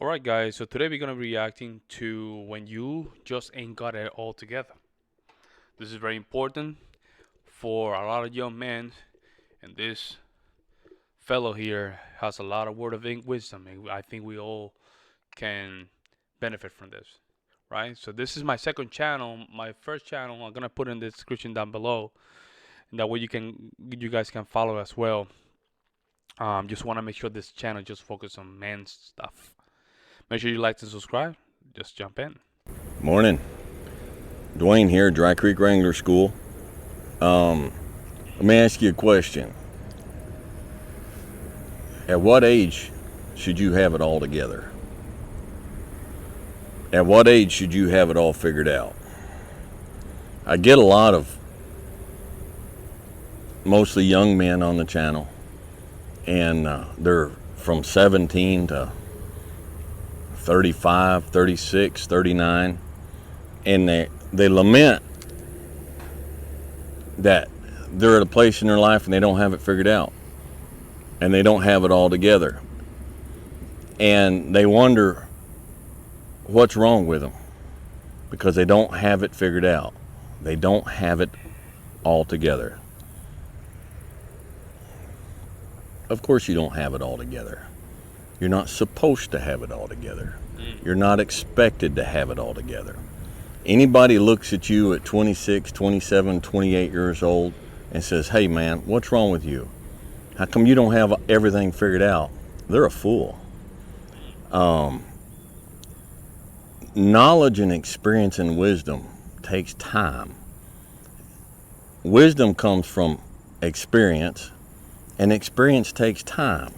Alright guys, so today we're gonna be reacting to when you just ain't got it all together. This is very important for a lot of young men, and this fellow here has a lot of word of wisdom, and I think we all can benefit from this, right? So this is my second channel. My first channel I'm gonna put in the description down below, and that way you guys can follow as well. Just want to make sure this channel just focus on men's stuff. Make sure you like and subscribe. Just jump in. Morning. Dwayne here, Dry Creek Wrangler School. Let me ask you a question. At what age should you have it all together? At what age should you have it all figured out? I get a lot of mostly young men on the channel, and they're from 17 to 35, 36, 39, and they lament that they're at a place in their life and they don't have it figured out, and they don't have it all together, and they wonder what's wrong with them because they don't have it figured out. They don't have it all together. Of course you don't have it all together. You're not supposed to have it all together. You're not expected to have it all together. Anybody looks at you at 26, 27, 28 years old and says, "Hey man, what's wrong with you? How come you don't have everything figured out?" They're a fool. Knowledge and experience and wisdom takes time. Wisdom comes from experience, and experience takes time.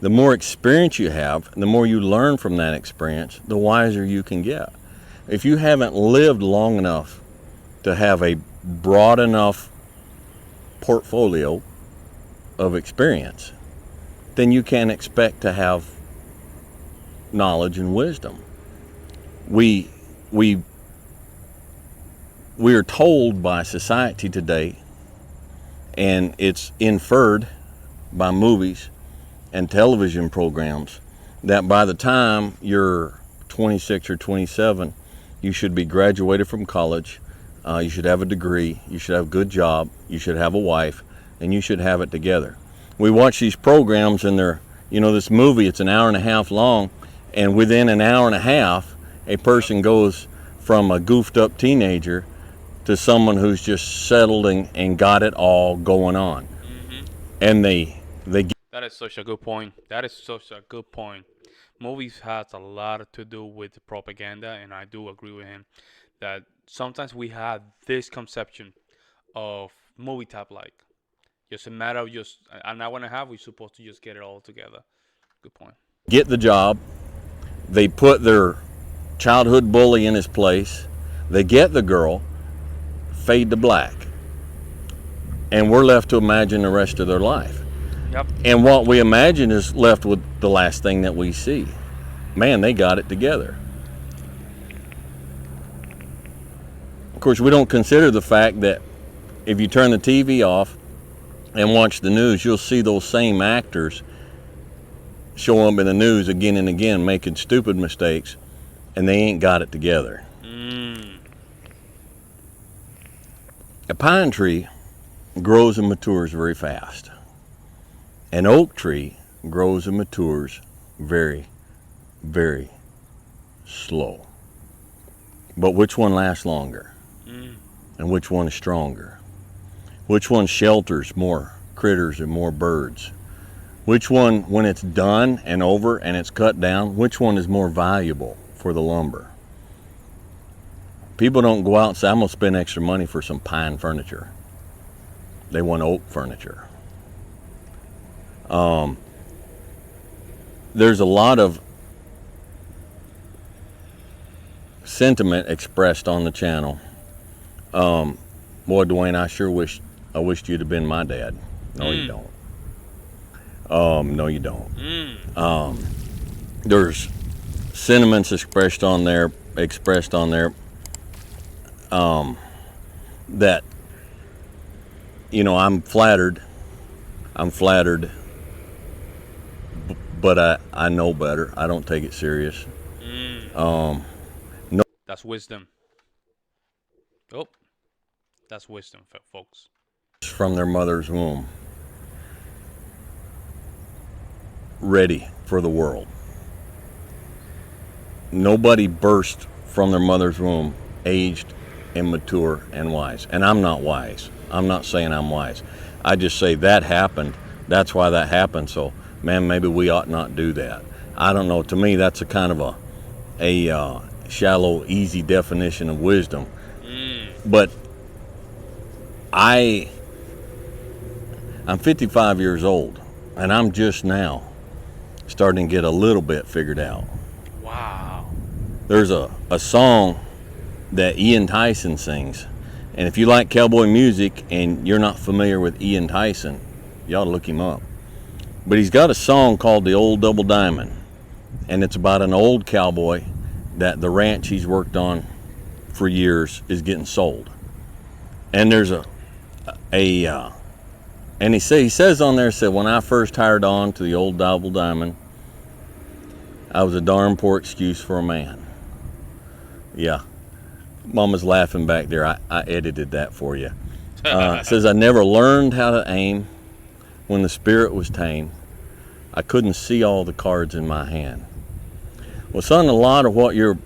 The more experience you have, the more you learn from that experience, the wiser you can get. If you haven't lived long enough to have a broad enough portfolio of experience, then you can't expect to have knowledge and wisdom. We are told by society today, and it's inferred by movies and television programs, that by the time you're 26 or 27, you should be graduated from college, you should have a degree, you should have a good job, you should have a wife, and you should have it together. We watch these programs and this movie, it's an hour and a half long, and within an hour and a half, a person goes from a goofed up teenager to someone who's just settled and got it all going on. And they That is such a good point. That is such a good point. Movies has a lot to do with the propaganda, and I do agree with him that sometimes we have this conception of movie type like just a matter of just an hour and a half. We're supposed to just get it all together. Good point. get the job, they put their childhood bully in his place, they get the girl, fade to black, and we're left to imagine the rest of their life. Yep. And what we imagine is left with the last thing that we see. Man, they got it together. Of course, we don't consider the fact that if you turn the TV off and watch the news, you'll see those same actors show up in the news again and again making stupid mistakes, and they ain't got it together. A pine tree grows and matures very fast. An oak tree grows and matures very, very slow. But which one lasts longer? And which one is stronger? Which one shelters more critters and more birds? Which one, when it's done and over and it's cut down, which one is more valuable for the lumber? People don't go out and say, "I'm going to spend extra money for some pine furniture." They want oak furniture. There's a lot of sentiment expressed on the channel. Boy, Dwayne, I wished you'd have been my dad. No, you don't. No, you don't. There's sentiments expressed on there, that, I'm flattered but I know better. I don't take it serious. Mm. No, That's wisdom. Oh, that's wisdom, folks. from their mother's womb, ready for the world. Nobody burst from their mother's womb aged and mature and wise. And I'm not wise. I'm not saying I'm wise. I just say that happened. That's why that happened. So, man, maybe we ought not do that. I don't know. To me, that's a kind of a shallow, easy definition of wisdom. Mm. But I'm 55 years old, and I'm just now starting to get a little bit figured out. Wow. There's a song that Ian Tyson sings, and if you like cowboy music and you're not familiar with Ian Tyson, you ought to look him up. But he's got a song called The Old Double Diamond, and it's about an old cowboy that the ranch he's worked on for years is getting sold. And there's and he says on there, said, when I first hired on to the Old Double Diamond, I was a darn poor excuse for a man. Yeah, Mama's laughing back there. I edited that for you. It says, I never learned how to aim when the spirit was tame. I couldn't see all the cards in my hand. Well, son, a lot of what your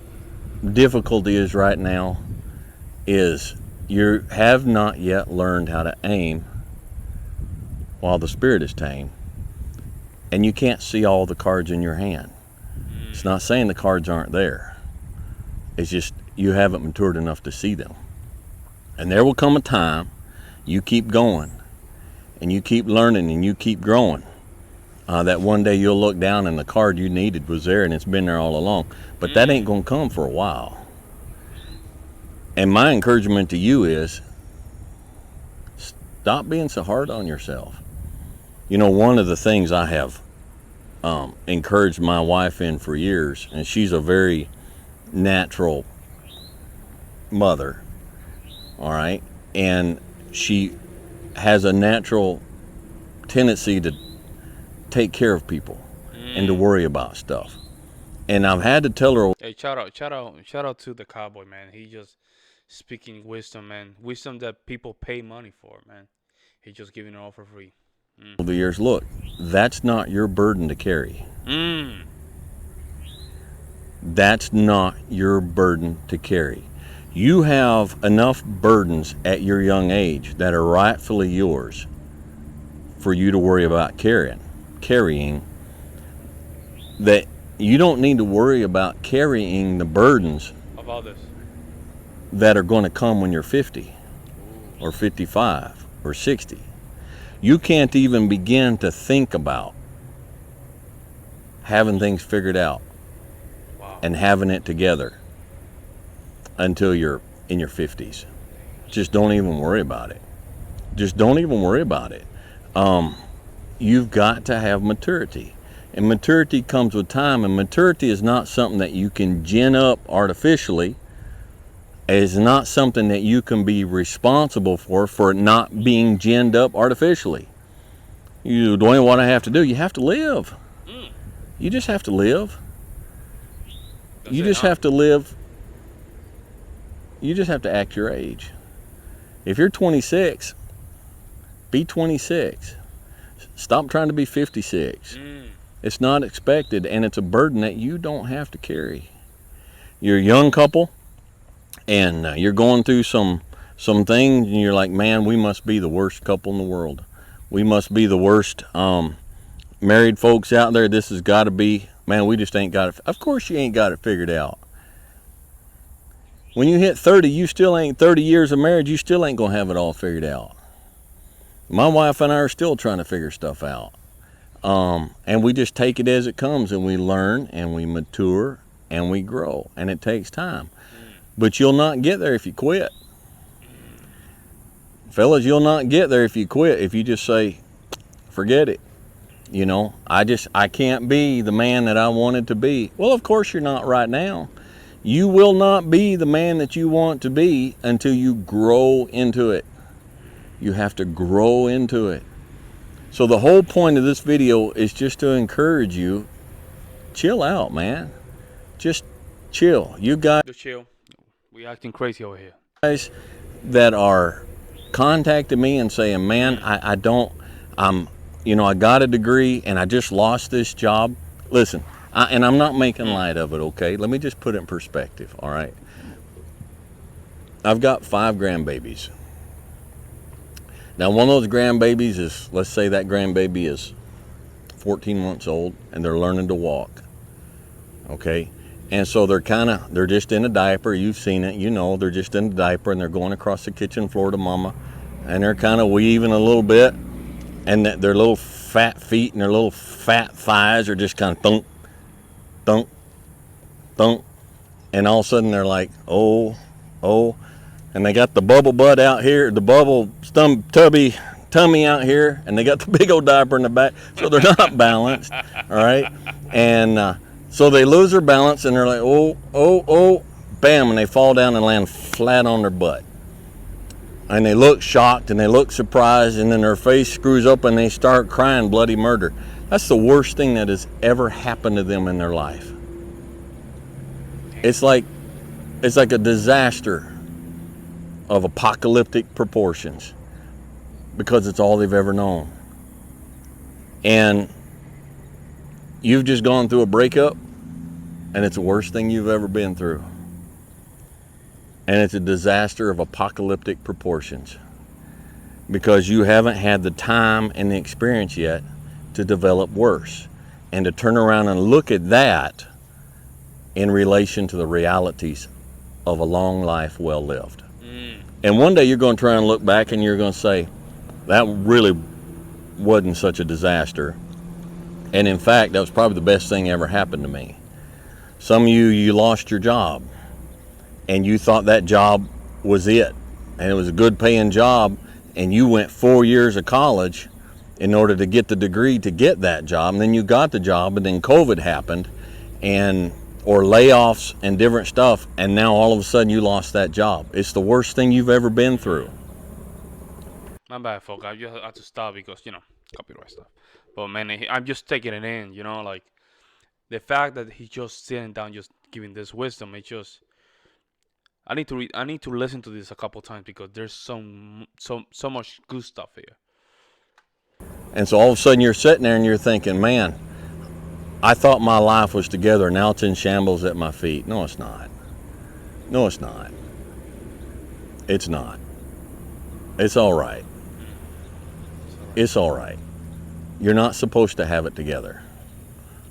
difficulty is right now is you have not yet learned how to aim while the spirit is tame, and you can't see all the cards in your hand. It's not saying the cards aren't there. It's just you haven't matured enough to see them. And there will come a time you keep going and you keep learning and you keep growing, that one day you'll look down and the card you needed was there and it's been there all along. But that ain't going to come for a while. And my encouragement to you is stop being so hard on yourself. You know, one of the things I have encouraged my wife in for years, and she's a very natural mother, all right, and she has a natural tendency to take care of people and to worry about stuff. And I've had to tell her. Hey, shout out to the cowboy, man. He just speaking wisdom, man. Wisdom that people pay money for, man. He just giving it all for free. Over the years, look, that's not your burden to carry. That's not your burden to carry. You have enough burdens at your young age that are rightfully yours for you to worry about carrying, that you don't need to worry about carrying the burdens About this. that are going to come when you're 50 or 55 or 60. You can't even begin to think about having things figured out and having it together until you're in your 50s. Just don't even worry about it. Just don't even worry about it. You've got to have maturity. And maturity comes with time. And maturity is not something that you can gin up artificially. It is not something that you can be responsible for it not being ginned up artificially. You, Dwayne, what I have to do, you have to live. You just have to live. You just have to live. You just have to act your age. If you're 26, be 26. Stop trying to be 56. It's not expected, and it's a burden that you don't have to carry. You're a young couple, and you're going through some things, and you're like, man, we must be the worst couple in the world. We must be the worst married folks out there. This has got to be, man, we just ain't got it. Of course you ain't got it figured out. When you hit 30, you still ain't 30 years of marriage, you still ain't going to have it all figured out. My wife and I are still trying to figure stuff out. And we just take it as it comes, and we learn, and we mature, and we grow, and it takes time. But you'll not get there if you quit. Fellas, you'll not get there if you quit, if you just say, forget it. You know, I can't be the man that I wanted to be. Well, of course you're not right now. You will not be the man that you want to be until you grow into it. You have to grow into it. So the whole point of this video is just to encourage you, chill out, man. Just chill. You Just chill. We acting crazy over here. guys that are contacting me and saying, man, I don't, I got a degree and I just lost this job. Listen, and I'm not making light of it, okay? Let me just put it in perspective, all right? I've got 5 grandbabies. Now, one of those grandbabies is, let's say that grandbaby is 14 months old and they're learning to walk, okay? And so they're just in a diaper. You've seen it, they're just in a diaper and they're going across the kitchen floor to mama and they're kind of weaving a little bit, and their little fat feet and their little fat thighs are just kind of thunk, thunk, thunk. And all of a sudden they're like, oh, and they got the bubble butt out here, the bubble tummy out here, and they got the big old diaper in the back, so they're not balanced, all right? And so they lose their balance and they're like, oh, bam, and they fall down and land flat on their butt. And they look shocked and they look surprised, and then their face screws up and they start crying bloody murder. That's the worst thing that has ever happened to them in their life. It's like a disaster of apocalyptic proportions because it's all they've ever known. And you've just gone through a breakup, and it's the worst thing you've ever been through. And it's a disaster of apocalyptic proportions because you haven't had the time and the experience yet to develop worse and to turn around and look at that in relation to the realities of a long life well lived. And one day you're going to try and look back and you're going to say, that really wasn't such a disaster. And in fact, that was probably the best thing ever happened to me. Some of you lost your job and you thought that job was it. And it was a good paying job, and you went 4 years of college in order to get the degree to get that job. And then you got the job, and then COVID happened, or layoffs and different stuff, and now all of a sudden you lost that job. It's the worst thing you've ever been through. My bad, folks. I just had to stop because, copyright stuff. But man, I'm just taking it in, like the fact that he's just sitting down, just giving this wisdom. It's just, I need to listen to this a couple times because there's so much good stuff here. And so all of a sudden you're sitting there and you're thinking, man, I thought my life was together. Now it's in shambles at my feet. No, it's not. No, it's not. It's not. It's all right. It's all right. You're not supposed to have it together.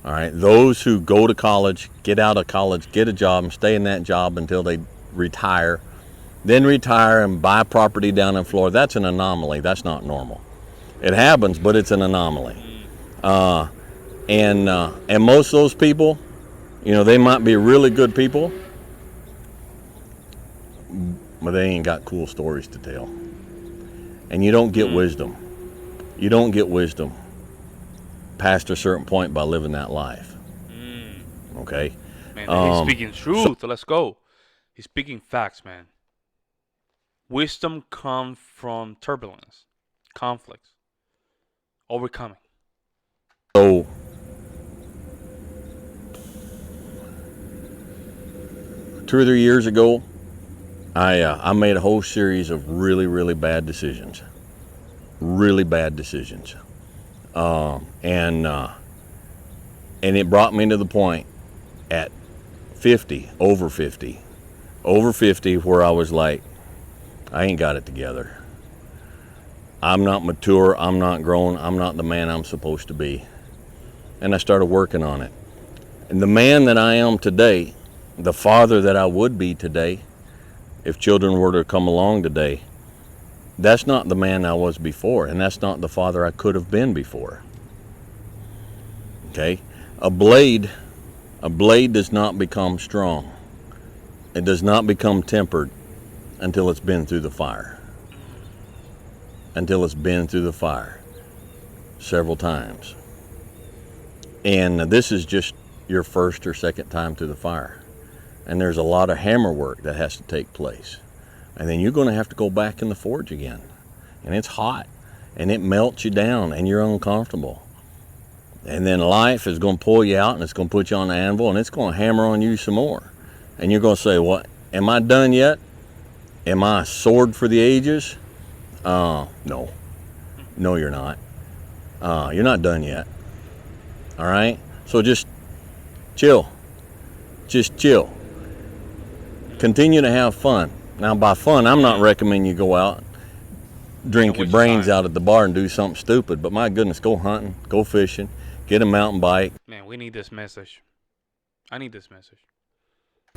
All right. Those who go to college, get out of college, get a job, and stay in that job until they retire, then retire and buy property down in Florida, that's an anomaly. That's not normal. It happens, but it's an anomaly. And most of those people, they might be really good people, but they ain't got cool stories to tell. And you don't get wisdom. You don't get wisdom past a certain point by living that life. Okay? Man, he's speaking truth. Let's go. He's speaking facts, man. Wisdom comes from turbulence, conflicts, overcoming. So, 2 or 3 years ago, I made a whole series of really, really bad decisions. Really bad decisions. And it brought me to the point at 50, over 50, where I was like, I ain't got it together. I'm not mature, I'm not grown, I'm not the man I'm supposed to be. And I started working on it. And the man that I am today, the father that I would be today, if children were to come along today, that's not the man I was before, and that's not the father I could have been before. Okay? A blade does not become strong. It does not become tempered until it's been through the fire. Until it's been through the fire several times. And this is just your first or second time through the fire. And there's a lot of hammer work that has to take place. And then you're going to have to go back in the forge again. And it's hot. and it melts you down and you're uncomfortable. And then life is going to pull you out and it's going to put you on the anvil and it's going to hammer on you some more. And you're going to say, what? Am I done yet? Am I a sword for the ages? No. No, you're not. You're not done yet. All right? So just chill. Just chill. Continue to have fun. Now, by fun, I'm not recommending you go out, drink your brains out at the bar and do something stupid. But my goodness, go hunting, go fishing, get a mountain bike. Man, we need this message. I need this message.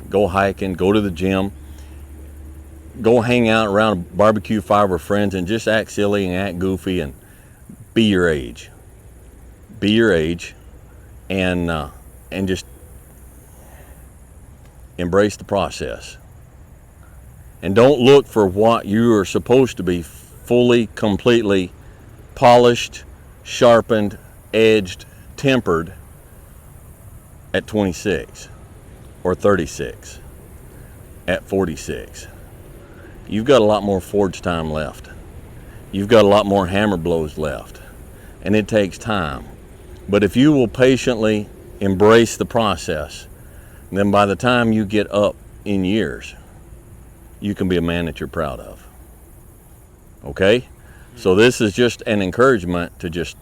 Go hiking, go to the gym, go hang out around a barbecue fire with friends and just act silly and act goofy and be your age. Be your age and just embrace the process. And don't look for what you are supposed to be fully, completely polished, sharpened, edged, tempered at 26 or 36, at 46. You've got a lot more forge time left. You've got a lot more hammer blows left. And it takes time. But if you will patiently embrace the process, then by the time you get up in years, you can be a man that you're proud of. Okay? So this is just an encouragement to just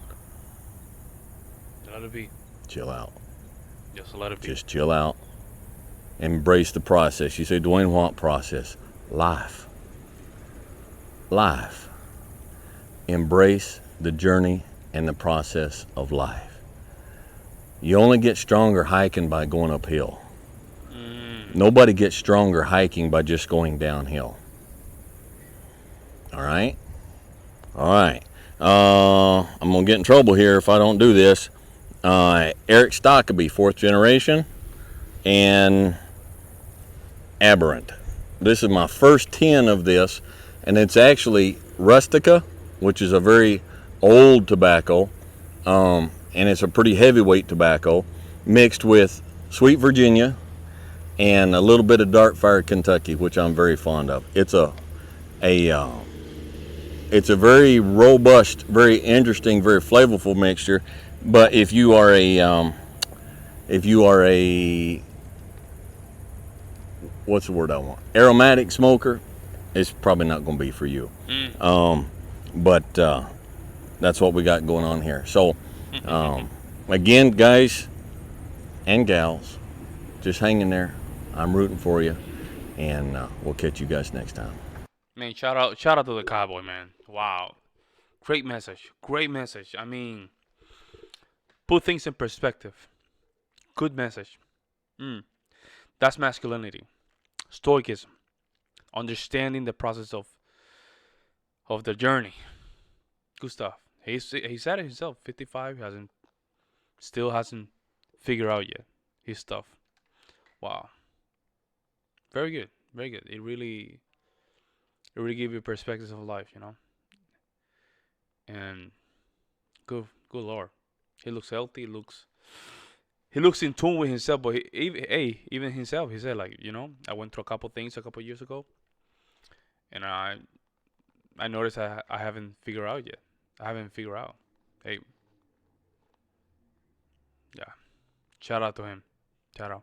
let it be. Chill out. Just let it be. Just chill out. Embrace the process. You say, Dwayne, what process? Life. Life. Embrace the journey and the process of life. You only get stronger hiking by going uphill. Nobody gets stronger hiking by just going downhill. All right? All right. I'm going to get in trouble here if I don't do this. Eric Stockeby, 4th generation, and Aberrant. This is my first 10 of this, and it's actually Rustica, which is a very old tobacco, and it's a pretty heavyweight tobacco, mixed with Sweet Virginia, and a little bit of Dark Fire Kentucky, which I'm very fond of. It's a very robust, very interesting, very flavorful mixture. But if you are a what's the word I want? Aromatic smoker, it's probably not going to be for you. But that's what we got going on here. So again, guys and gals, just hang in there. I'm rooting for you, and we'll catch you guys next time. Man, shout out to the cowboy, man. Wow, great message. I mean, put things in perspective. Good message. That's masculinity, stoicism, understanding the process of the journey. Good stuff. He said it himself. 55 still hasn't figured out yet his stuff. Wow. Very good. Very good. It really gives you perspectives of life, you know. And good Lord, he looks healthy. He looks in tune with himself. But even himself, he said, like, you know, I went through a couple things a couple years ago, and I noticed I haven't figured out yet. I haven't figured out. Hey, yeah. Shout out to him. Shout out.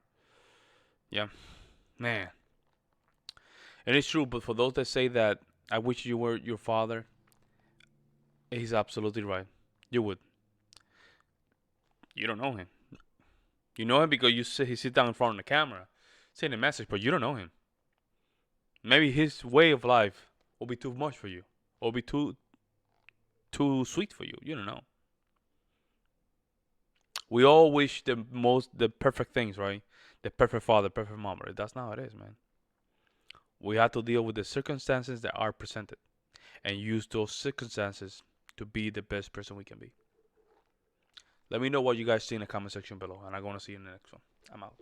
Yeah, man. And it's true, but for those that say that I wish you were your father, he's absolutely right. You would. You don't know him. You know him because he sit down in front of the camera, saying a message, but you don't know him. Maybe his way of life will be too much for you, or be too sweet for you. You don't know. We all wish the perfect things, right? The perfect father, perfect mom. Right? That's not how it is, man. We have to deal with the circumstances that are presented and use those circumstances to be the best person we can be. Let me know what you guys see in the comment section below, and I'm going to see you in the next one. I'm out.